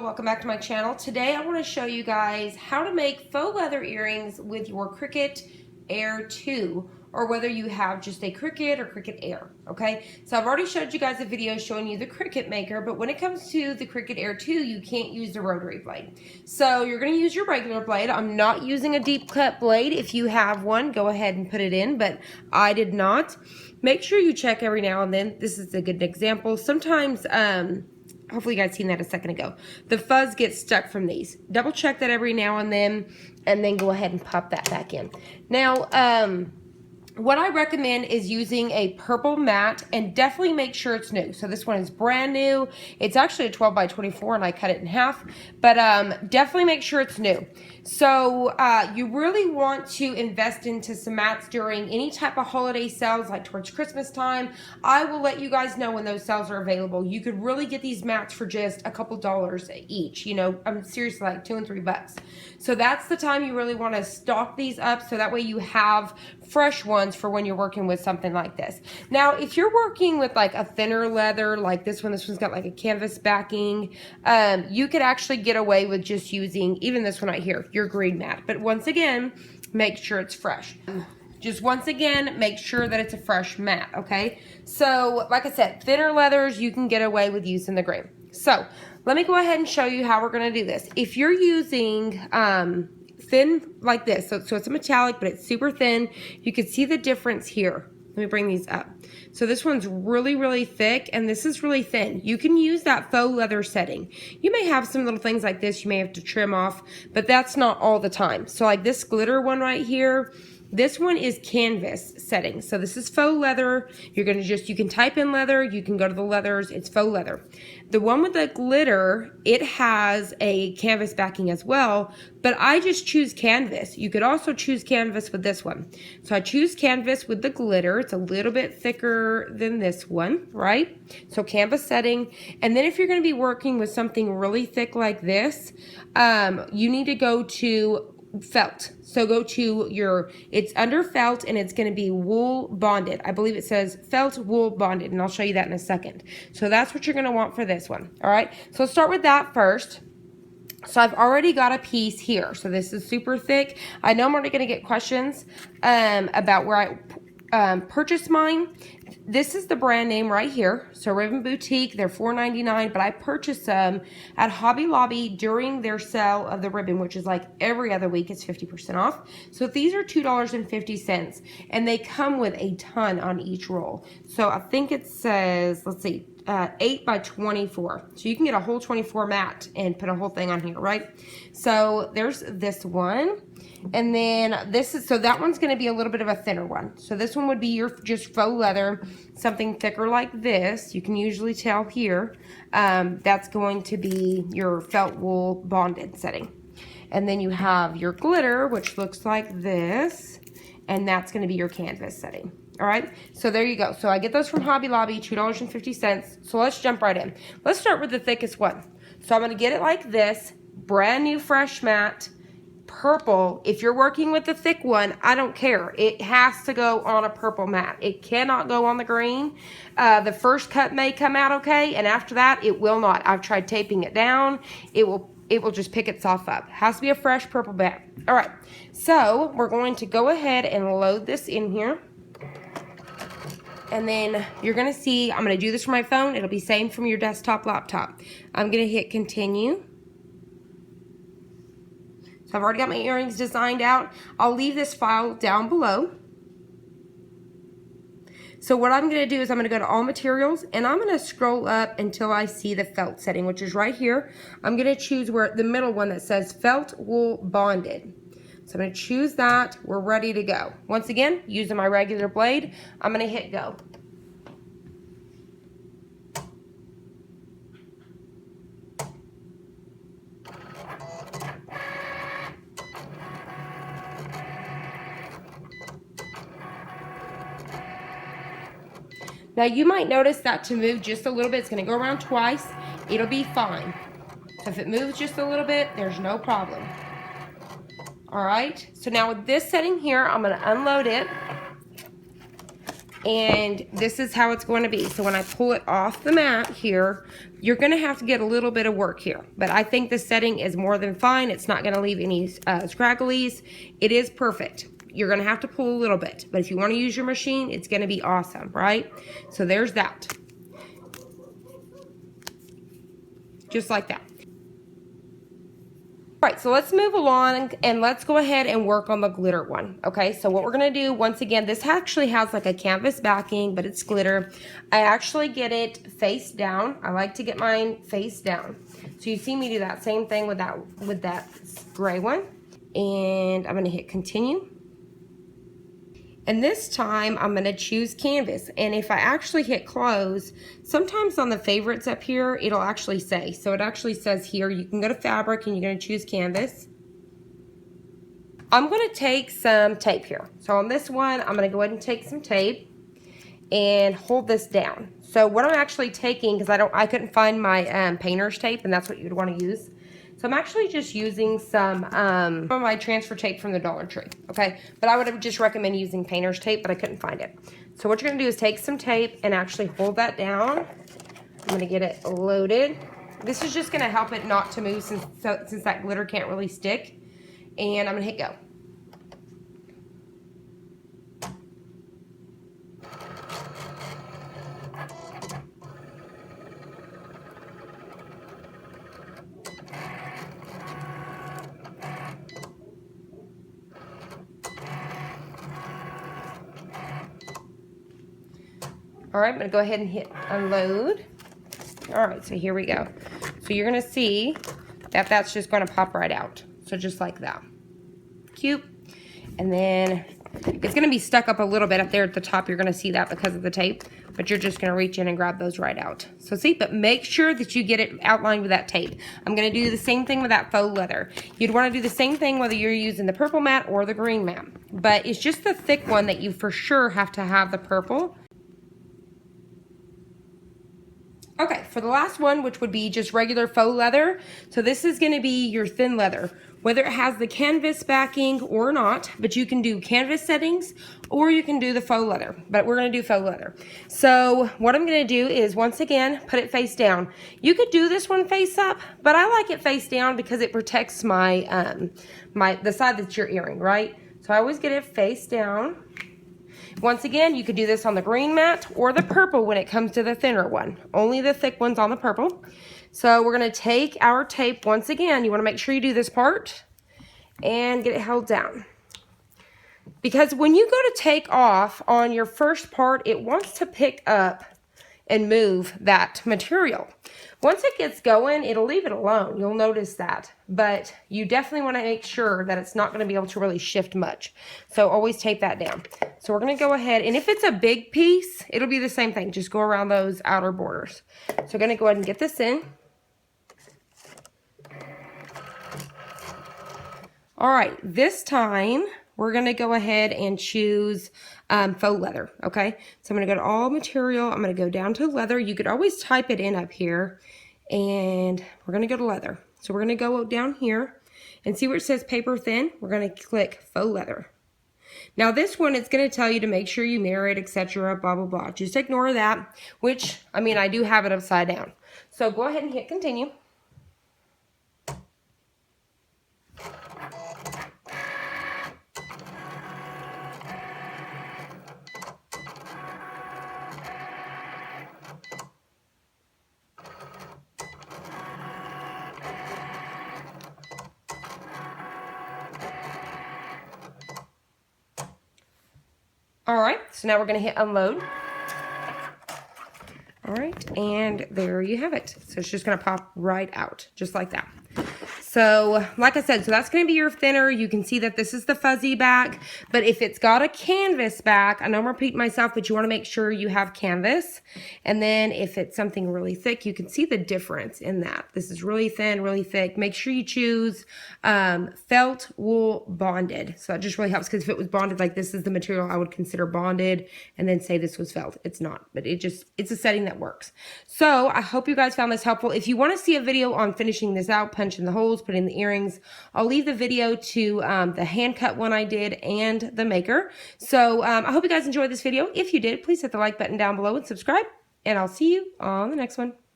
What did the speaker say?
welcome back to my channel. Today I want to show you guys how to make faux leather earrings with your Cricut Air 2, or whether you have just a Cricut or Cricut Air, okay? So I've already showed you guys a video showing you the Cricut maker, but when it comes to the Cricut Air 2, you can't use the rotary blade. So you're going to use your regular blade. I'm not using a deep cut blade. If you have one, go ahead and put it in, but I did not. Make sure you check every now and then. This is a good example. Sometimes, hopefully you guys seen that a second ago, the fuzz gets stuck from these. Double check that every now and then go ahead and pop that back in. Now, what I recommend is using a purple matte, and definitely make sure it's new. So this one is brand new. It's actually a 12 by 24 and I cut it in half, but definitely make sure it's new. So you really want to invest into some mats during any type of holiday sales, like towards Christmas time. I will let you guys know when those sales are available. You could really get these mats for just a couple dollars each. You know, I'm seriously, like $2 and $3. So that's the time you really want to stock these up, so that way you have fresh ones for when you're working with something like this. Now, if you're working with like a thinner leather, like this one's got like a canvas backing, you could actually get away with just using, even this one right here, your green mat. But once again, make sure it's fresh. Just once again, make sure that it's a fresh mat, okay? So, like I said, thinner leathers, you can get away with using the green. So, let me go ahead and show you how we're gonna do this. If you're using thin like this, so it's a metallic, but it's super thin, you can see the difference here. Let me bring these up. So this one's really, really thick, and this is really thin. You can use that faux leather setting. You may have some little things like this you may have to trim off, but that's not all the time. So like this glitter one right here, this one is canvas setting. So this is faux leather. You're gonna you can type in leather, you can go to the leathers, it's faux leather. The one with the glitter, it has a canvas backing as well, but I just choose canvas. You could also choose canvas with this one. So I choose canvas with the glitter. It's a little bit thicker than this one, right? So canvas setting. And then if you're gonna be working with something really thick like this, you need to go to felt. So go to it's under felt, and it's going to be wool bonded. I believe it says felt wool bonded, and I'll show you that in a second. So that's what you're going to want for this one. All right. So let's start with that first. So I've already got a piece here. So this is super thick. I know I'm already going to get questions about where I purchased mine. This is the brand name right here. So Ribbon Boutique, they're $4.99, but I purchased them at Hobby Lobby during their sale of the ribbon, which is like every other week, it's 50% off. So these are $2.50, and they come with a ton on each roll. So I think it says, let's see, 8 by 24. So you can get a whole 24 mat and put a whole thing on here, right? So there's this one. And then this is, so that one's going to be a little bit of a thinner one. So this one would be your just faux leather, something thicker like this. You can usually tell here. That's going to be your felt wool bonded setting. And then you have your glitter, which looks like this. And that's going to be your canvas setting. All right, so there you go. So I get those from Hobby Lobby, $2.50. So let's jump right in. Let's start with the thickest one. So I'm going to get it like this, brand new fresh mat, purple. If you're working with the thick one, I don't care. It has to go on a purple mat. It cannot go on the green. The first cut may come out okay, and after that, it will not. I've tried taping it down. It will just pick itself up. It has to be a fresh purple mat. All right, so we're going to go ahead and load this in here. And then you're going to see, I'm going to do this from my phone. It'll be same from your desktop, laptop. I'm going to hit continue. So I've already got my earrings designed out. I'll leave this file down below. So what I'm going to do is I'm going to go to all materials, and I'm going to scroll up until I see the felt setting, which is right here. I'm going to choose where the middle one that says felt wool bonded. So I'm going to choose that. We're ready to go. Once again, using my regular blade, I'm going to hit go. Now you might notice that to move just a little bit, it's going to go around twice. It'll be fine. So if it moves just a little bit, there's no problem. All right, so now with this setting here, I'm going to unload it. And this is how it's going to be. So when I pull it off the mat here, you're going to have to get a little bit of work here. But I think the setting is more than fine. It's not going to leave any scragglies. It is perfect. You're going to have to pull a little bit. But if you want to use your machine, it's going to be awesome, right? So there's that. Just like that. All right, so let's move along and let's go ahead and work on the glitter one. Okay, so what we're gonna do, once again, this actually has like a canvas backing, but it's glitter. I actually get it face down. I like to get mine face down. So you see me do that same thing with that gray one. And I'm gonna hit continue. And this time I'm gonna choose canvas. And if I actually hit close, sometimes on the favorites up here, it'll actually say. So it actually says here, you can go to fabric and you're gonna choose canvas. I'm gonna take some tape here. So on this one, I'm gonna go ahead and take some tape and hold this down. So what I'm actually taking, because I couldn't find my painter's tape, and that's what you'd wanna use. So I'm actually just using some of my transfer tape from the Dollar Tree, okay? But I would have just recommend using painter's tape, but I couldn't find it. So what you're gonna do is take some tape and actually hold that down. I'm gonna get it loaded. This is just gonna help it not to move since that glitter can't really stick. And I'm gonna hit go. All right, I'm gonna go ahead and hit unload. All right, so here we go. So you're gonna see that that's just gonna pop right out. So just like that. Cute. And then it's gonna be stuck up a little bit up there at the top. You're gonna see that because of the tape, but you're just gonna reach in and grab those right out. So see, but make sure that you get it outlined with that tape. I'm gonna do the same thing with that faux leather. You'd wanna do the same thing whether you're using the purple mat or the green mat, but it's just the thick one that you for sure have to have the purple. Okay, for the last one, which would be just regular faux leather, so this is gonna be your thin leather, whether it has the canvas backing or not, but you can do canvas settings or you can do the faux leather, but we're gonna do faux leather. So what I'm gonna do is, once again, put it face down. You could do this one face up, but I like it face down because it protects my, the side that's your earring, right? So I always get it face down. Once again, you could do this on the green mat or the purple when it comes to the thinner one. Only the thick one's on the purple. So we're gonna take our tape once again. You wanna make sure you do this part and get it held down. Because when you go to take off on your first part, it wants to pick up and move that material. Once it gets going, it'll leave it alone. You'll notice that. But you definitely want to make sure that it's not going to be able to really shift much. So always tape that down. So we're going to go ahead, and if it's a big piece, it'll be the same thing. Just go around those outer borders. So we're going to go ahead and get this in. All right, this time we're going to go ahead and choose faux leather, okay? So I'm going to go to all material. I'm going to go down to leather. You could always type it in up here, and we're going to go to leather. So we're going to go down here and see where it says paper thin. We're going to click faux leather. Now this one, it's going to tell you to make sure you mirror it, etc., blah, blah, blah. Just ignore that, which, I mean, I do have it upside down. So go ahead and hit continue. All right, so now we're gonna hit unload. All right, and there you have it. So it's just gonna pop right out, just like that. So like I said, so that's going to be your thinner. You can see that this is the fuzzy back, but if it's got a canvas back, I know I'm repeating myself, but you want to make sure you have canvas. And then if it's something really thick, you can see the difference in that. This is really thin, really thick. Make sure you choose felt wool bonded. So that just really helps, because if it was bonded, like this is the material I would consider bonded, and then say this was felt. It's not, but it's a setting that works. So I hope you guys found this helpful. If you want to see a video on finishing this out, punching the holes, putting the earrings. I'll leave the video to the hand cut one I did and the maker. So I hope you guys enjoyed this video. If you did, please hit the like button down below and subscribe. And I'll see you on the next one.